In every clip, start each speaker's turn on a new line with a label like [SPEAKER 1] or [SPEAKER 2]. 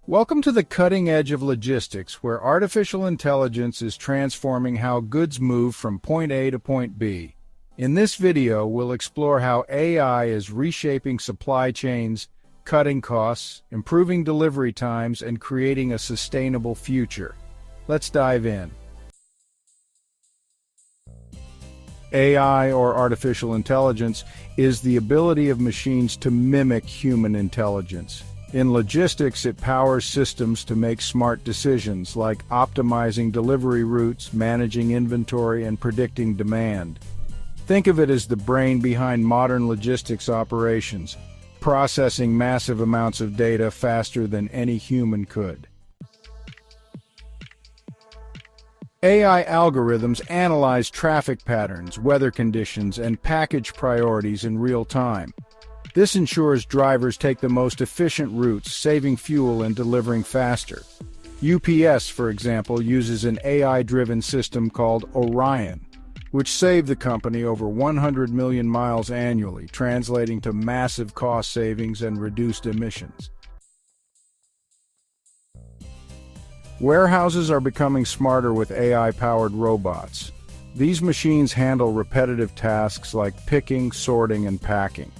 [SPEAKER 1] Welcome to the cutting edge of logistics, where artificial intelligence is transforming how goods move from point A to point B. In this video, we'll explore how AI is reshaping supply chains, cutting costs, improving delivery times, and creating a sustainable future. Let's dive in. AI, or artificial intelligence, is the ability of machines to mimic human intelligence. In logistics, it powers systems to make smart decisions like optimizing delivery routes, managing inventory, and predicting demand. Think of it as the brain behind modern logistics operations, processing massive amounts of data faster than any human could. AI algorithms analyze traffic patterns, weather conditions, and package priorities in real time. This ensures drivers take the most efficient routes, saving fuel and delivering faster. UPS, for example, uses an AI-driven system called Orion, which saved the company over 100 million miles annually, translating to massive cost savings and reduced emissions. Warehouses are becoming smarter with AI-powered robots. These machines handle repetitive tasks like picking, sorting, and packing.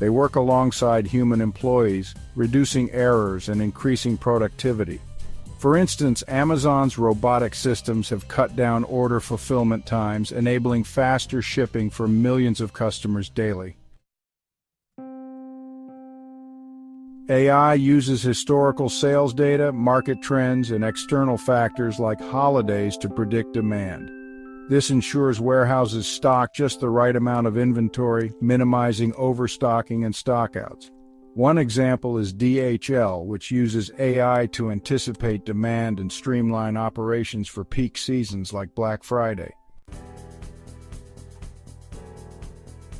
[SPEAKER 1] They work alongside human employees, reducing errors and increasing productivity. For instance, Amazon's robotic systems have cut down order fulfillment times, enabling faster shipping for millions of customers daily. AI uses historical sales data, market trends, and external factors like holidays to predict demand. This ensures warehouses stock just the right amount of inventory, minimizing overstocking and stockouts. One example is DHL, which uses AI to anticipate demand and streamline operations for peak seasons like Black Friday.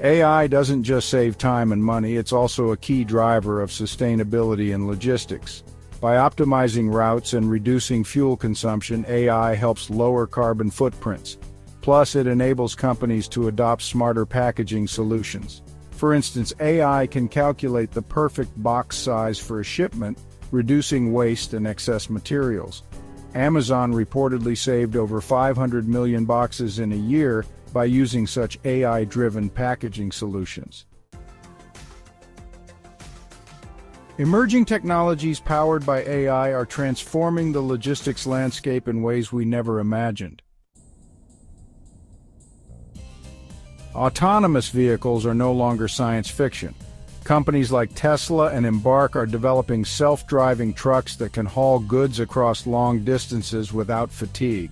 [SPEAKER 1] AI doesn't just save time and money, it's also a key driver of sustainability in logistics. By optimizing routes and reducing fuel consumption, AI helps lower carbon footprints. Plus, it enables companies to adopt smarter packaging solutions. For instance, AI can calculate the perfect box size for a shipment, reducing waste and excess materials. Amazon reportedly saved over 500 million boxes in a year by using such AI-driven packaging solutions. Emerging technologies powered by AI are transforming the logistics landscape in ways we never imagined. Autonomous vehicles are no longer science fiction. Companies like Tesla and Embark are developing self-driving trucks that can haul goods across long distances without fatigue.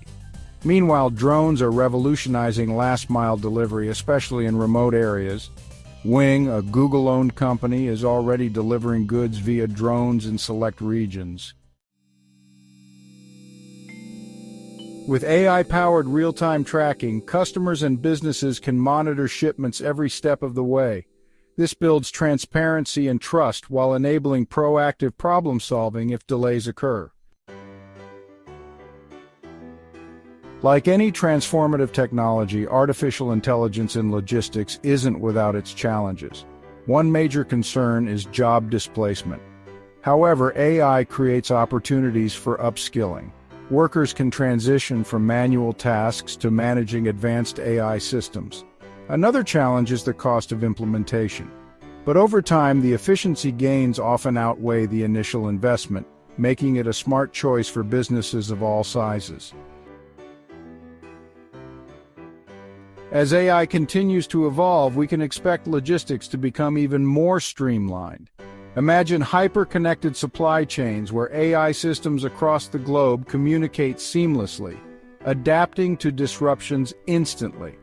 [SPEAKER 1] Meanwhile, drones are revolutionizing last-mile delivery, especially in remote areas. Wing, a Google-owned company, is already delivering goods via drones in select regions. With AI-powered real-time tracking, customers and businesses can monitor shipments every step of the way. This builds transparency and trust while enabling proactive problem-solving if delays occur. Like any transformative technology, artificial intelligence in logistics isn't without its challenges. One major concern is job displacement. However, AI creates opportunities for upskilling. Workers can transition from manual tasks to managing advanced AI systems. Another challenge is the cost of implementation. But over time, the efficiency gains often outweigh the initial investment, making it a smart choice for businesses of all sizes. As AI continues to evolve, we can expect logistics to become even more streamlined. Imagine hyper-connected supply chains where AI systems across the globe communicate seamlessly, adapting to disruptions instantly.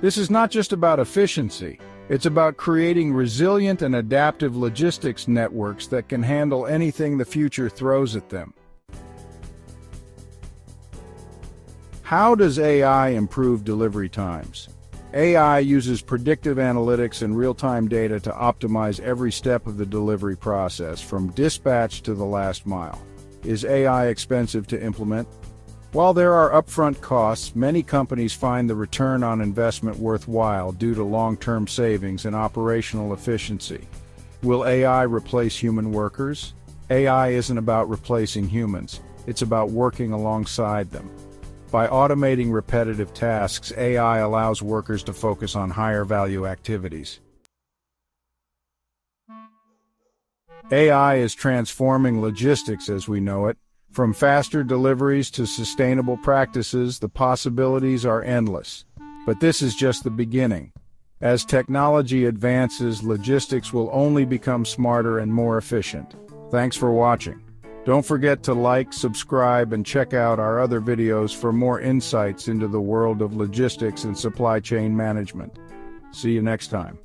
[SPEAKER 1] This is not just about efficiency, it's about creating resilient and adaptive logistics networks that can handle anything the future throws at them. How does AI improve delivery times? AI uses predictive analytics and real-time data to optimize every step of the delivery process, from dispatch to the last mile. Is AI expensive to implement? While there are upfront costs, many companies find the return on investment worthwhile due to long-term savings and operational efficiency. Will AI replace human workers? AI isn't about replacing humans, it's about working alongside them. By automating repetitive tasks, AI allows workers to focus on higher value activities. AI is transforming logistics as we know it. From faster deliveries to sustainable practices, the possibilities are endless. But this is just the beginning. As technology advances, logistics will only become smarter and more efficient. Thanks for watching. Don't forget to like, subscribe, and check out our other videos for more insights into the world of logistics and supply chain management. See you next time.